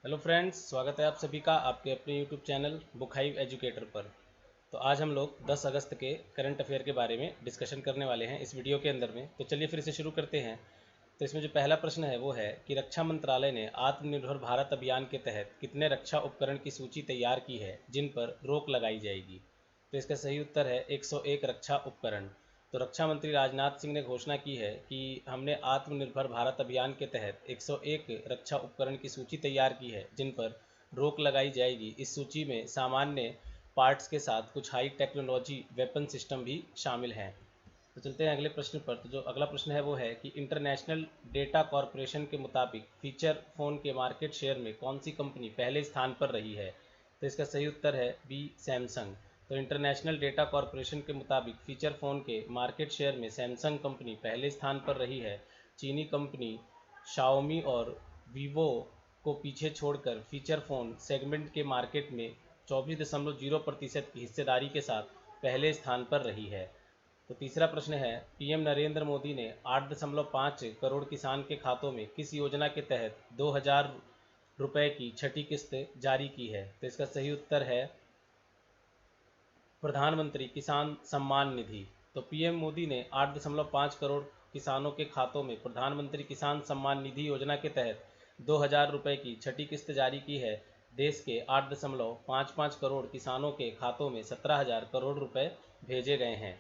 Hello friends, स्वागत है आप सभी का आपके अपने YouTube channel book hive educator पर। तो आज हम लोग 10 अगस्त के करंट अफेयर के बारे में डिस्कशन करने वाले हैं इस वीडियो के अंदर में। तो चलिए फिर से शुरू करते हैं। तो इसमें जो पहला प्रश्न है वो है कि रक्षा मंत्रालय ने आत्मनिर्भर भारत अभियान के तहत कितने रक्षा उपकरण की सूची तैयार की है जिन पर रोक लगाई जाएगी। तो इसका सही उत्तर है 101 रक्षा उपकरण। तो रक्षा मंत्री राजनाथ सिंह ने घोषणा की है कि हमने आत्मनिर्भर भारत अभियान के तहत 101 रक्षा उपकरण की सूची तैयार की है जिन पर रोक लगाई जाएगी। इस सूची में सामान्य पार्ट्स के साथ कुछ हाई टेक्नोलॉजी वेपन सिस्टम भी शामिल हैं। तो चलते हैं अगले प्रश्न पर। तो जो अगला प्रश्न है वो है कि इंटरनेशनल डेटा कॉरपोरेशन के मुताबिक फीचर फ़ोन के मार्केट शेयर में कौन सी कंपनी पहले स्थान पर रही है। तो इसका सही उत्तर है बी, सैमसंग। तो इंटरनेशनल डेटा कॉरपोरेशन के मुताबिक फीचर फ़ोन के मार्केट शेयर में सैमसंग कंपनी पहले स्थान पर रही है। चीनी कंपनी शाओमी और वीवो को पीछे छोड़कर फीचर फ़ोन सेगमेंट के मार्केट में 24.0% की हिस्सेदारी के साथ पहले स्थान पर रही है। तो तीसरा प्रश्न है, पीएम नरेंद्र मोदी ने 8.5 करोड़ किसान के खातों में किस योजना के तहत 2,000 रुपये की छठी किस्त जारी की है। तो इसका सही उत्तर है प्रधानमंत्री किसान सम्मान निधि। तो पीएम मोदी ने 8.5 करोड़ किसानों के खातों में प्रधानमंत्री किसान सम्मान निधि योजना के तहत 2,000 रुपये की छठी किस्त जारी की है। देश के 8.55 करोड़ किसानों के खातों में 17,000 करोड़ रुपए भेजे गए हैं।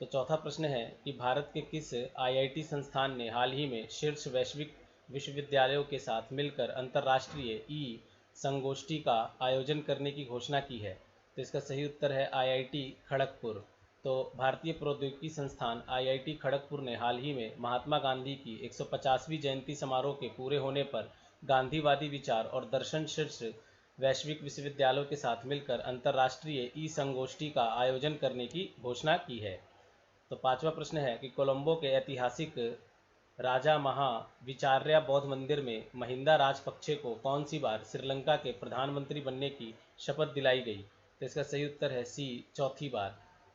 तो चौथा प्रश्न है कि भारत के किस आईआईटी संस्थान ने हाल ही में शीर्ष वैश्विक विश्वविद्यालयों के साथ मिलकर अंतर्राष्ट्रीय ई संगोष्ठी का आयोजन करने की घोषणा की है। तो इसका सही उत्तर है आईआईटी खड़गपुर। तो भारतीय प्रौद्योगिकी संस्थान आईआईटी खड़गपुर ने हाल ही में महात्मा गांधी की 150वीं जयंती समारोह के पूरे होने पर गांधीवादी विचार और दर्शन शीर्ष वैश्विक विश्वविद्यालयों के साथ मिलकर अंतर्राष्ट्रीय ई संगोष्ठी का आयोजन करने की घोषणा की है। तो पांचवा प्रश्न है कि कोलंबो के ऐतिहासिक राजा महा विचार्य बौद्ध मंदिर में महिंदा राजपक्षे को कौन सी बार श्रीलंका के प्रधानमंत्री बनने की शपथ दिलाई गई। तो इसका सही उत्तर है सी, चौथी बार।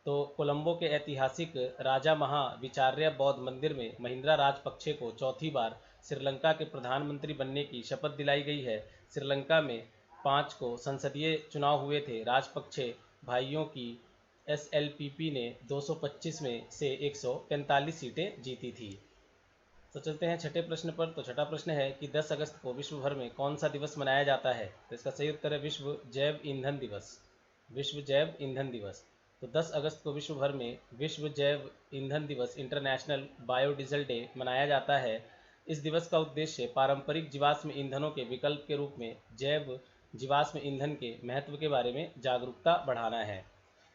तो कोलंबो के ऐतिहासिक राजा महा विचार्य बौद्ध मंदिर में महिंद्रा राजपक्षे को चौथी बार श्रीलंका के प्रधानमंत्री बनने की शपथ दिलाई गई है। श्रीलंका में 5 को संसदीय चुनाव हुए थे। राजपक्षे भाइयों की एसएलपीपी ने 225 में से 145 सीटें जीती थी। तो चलते हैं छठे प्रश्न पर। तो छठा प्रश्न है कि 10 अगस्त को विश्व भर में कौन सा दिवस मनाया जाता है। तो इसका सही उत्तर है विश्व जैव ईंधन दिवस। विश्व जैव ईंधन दिवस। तो 10 अगस्त को विश्व भर में विश्व जैव ईंधन दिवस इंटरनेशनल बायोडीजल डे मनाया जाता है। इस दिवस का उद्देश्य पारंपरिक जीवाश्म ईंधनों के विकल्प के रूप में जैव जीवाश्म ईंधन के महत्व के बारे में जागरूकता बढ़ाना है।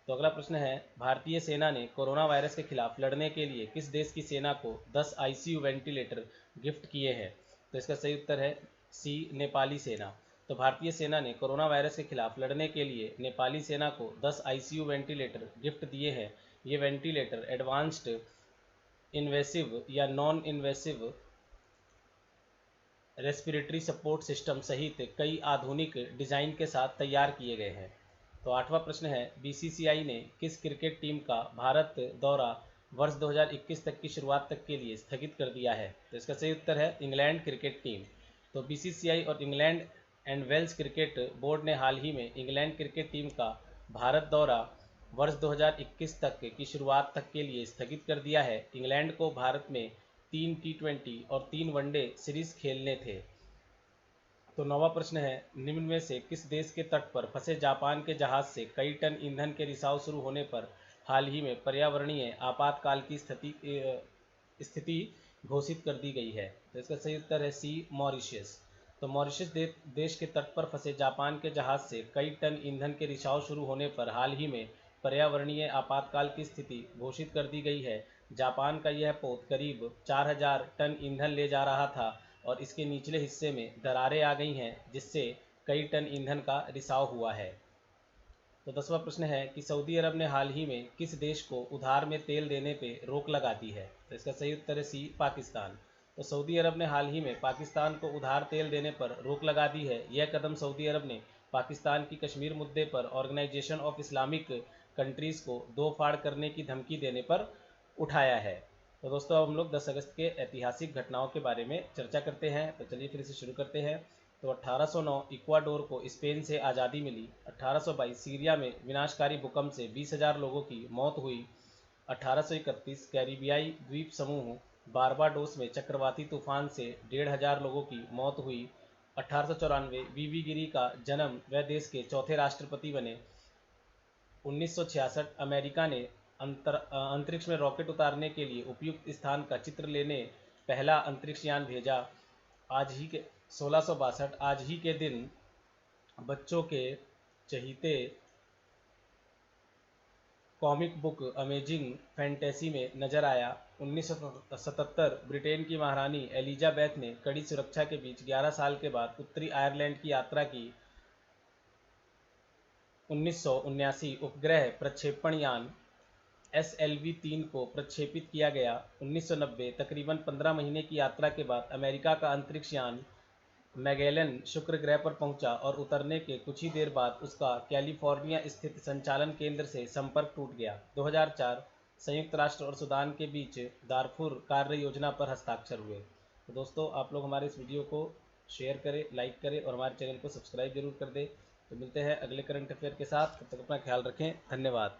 तो अगला प्रश्न है, भारतीय सेना ने कोरोना वायरस के खिलाफ लड़ने के लिए किस देश की सेना को 10 आईसीयू वेंटिलेटर गिफ्ट किए हैं। तो इसका सही उत्तर है सी, नेपाली सेना। तो भारतीय सेना ने कोरोना वायरस के खिलाफ लड़ने के लिए नेपाली सेना को 10 आईसीयू वेंटिलेटर गिफ्ट दिए हैं। ये वेंटिलेटर एडवांस्ड इन्वेसिव या non invasive respiratory support system सहित कई आधुनिक डिज़ाइन के साथ तैयार किए गए हैं। तो आठवां प्रश्न है, बीसीसीआई ने किस क्रिकेट टीम का भारत दौरा वर्ष 2021 तक की शुरुआत तक के लिए स्थगित कर दिया है। तो इसका सही उत्तर है इंग्लैंड क्रिकेट टीम। तो बीसीसीआई और England and Wales cricket board ने हाल ही में इंग्लैंड क्रिकेट टीम का भारत दौरा वर्ष 2021 तक की शुरुआत तक के लिए स्थगित कर दिया है। इंग्लैंड को भारत में 3 टी20 और 3 वनडे सीरीज खेलने थे। तो नौवां प्रश्न है, निम्न में से किस देश के तट पर फंसे जापान के जहाज से कई टन ईंधन के रिसाव शुरू होने पर हाल ही में पर्यावरणीय आपातकाल की स्थिति घोषित कर दी गई है। तो इसका सही उत्तर है सी, मॉरिशस। तो मॉरिशस देश के तट पर फंसे जापान के जहाज से कई टन ईंधन के रिसाव शुरू होने पर हाल ही में पर्यावरणीय आपातकाल की स्थिति घोषित कर दी गई है। जापान का यह पोत करीब 4,000 टन ईंधन ले जा रहा था और इसके निचले हिस्से में दरारें आ गई हैं जिससे कई टन ईंधन का रिसाव हुआ है। तो 10वां प्रश्न है कि सऊदी अरब ने हाल ही में किस देश को उधार में तेल देने पे रोक लगा दी है। तो इसका सही उत्तर है सी, पाकिस्तान। तो सऊदी अरब ने हाल ही में पाकिस्तान को उधार तेल देने पर रोक लगा दी है। यह कदम सऊदी अरब ने पाकिस्तान की कश्मीर मुद्दे पर ऑर्गेनाइजेशन ऑफ इस्लामिक कंट्रीज़ को दो फाड़ करने की धमकी देने पर उठाया है। तो दोस्तों अब हम लोग 10 अगस्त के ऐतिहासिक घटनाओं के बारे में चर्चा करते हैं। तो चलिए फिर से शुरू करते हैं। तो 1809 इक्वाडोर को स्पेन से आज़ादी मिली। 1822 सीरिया में विनाशकारी भूकंप से 20,000 लोगों की मौत हुई। 1831 कैरिबियाई द्वीप समूह बारबाडोस में चक्रवाती तूफान से 1,500 लोगों की मौत हुई। 1894 वीवी गिरी का जन्म, वह देश के चौथे राष्ट्रपति बने। 1966 अमेरिका ने अंतरिक्ष में रॉकेट उतारने के लिए उपयुक्त स्थान का चित्र लेने पहला अंतरिक्ष यान भेजा। आज ही के 1662 आज ही के दिन बच्चों के चहीते कॉमिक बुक अमेजिंग फैंटेसी में नजर आया। 1977 ब्रिटेन की महारानी एलिजाबेथ ने कड़ी सुरक्षा के बीच 11 साल के बाद उत्तरी आयरलैंड की यात्रा की। 1979 उपग्रह प्रक्षेपण यान SLV-3 को प्रक्षेपित किया गया। 1990 तकरीबन 15 महीने की यात्रा के बाद अमेरिका का अंतरिक्ष यान मैगेलन शुक्र ग्रह पर पहुंचा और उतरने के कुछ ही देर बाद उसका कैलिफोर्निया स्थित संचालन केंद्र से संपर्क टूट गया। 2004 संयुक्त राष्ट्र और सूडान के बीच दारफुर कार्य योजना पर हस्ताक्षर हुए। तो दोस्तों, आप लोग हमारे इस वीडियो को शेयर करें, लाइक करें और हमारे चैनल को सब्सक्राइब जरूर कर दें। तो मिलते हैं अगले करंट अफेयर के साथ। तब तक अपना ख्याल रखें। धन्यवाद।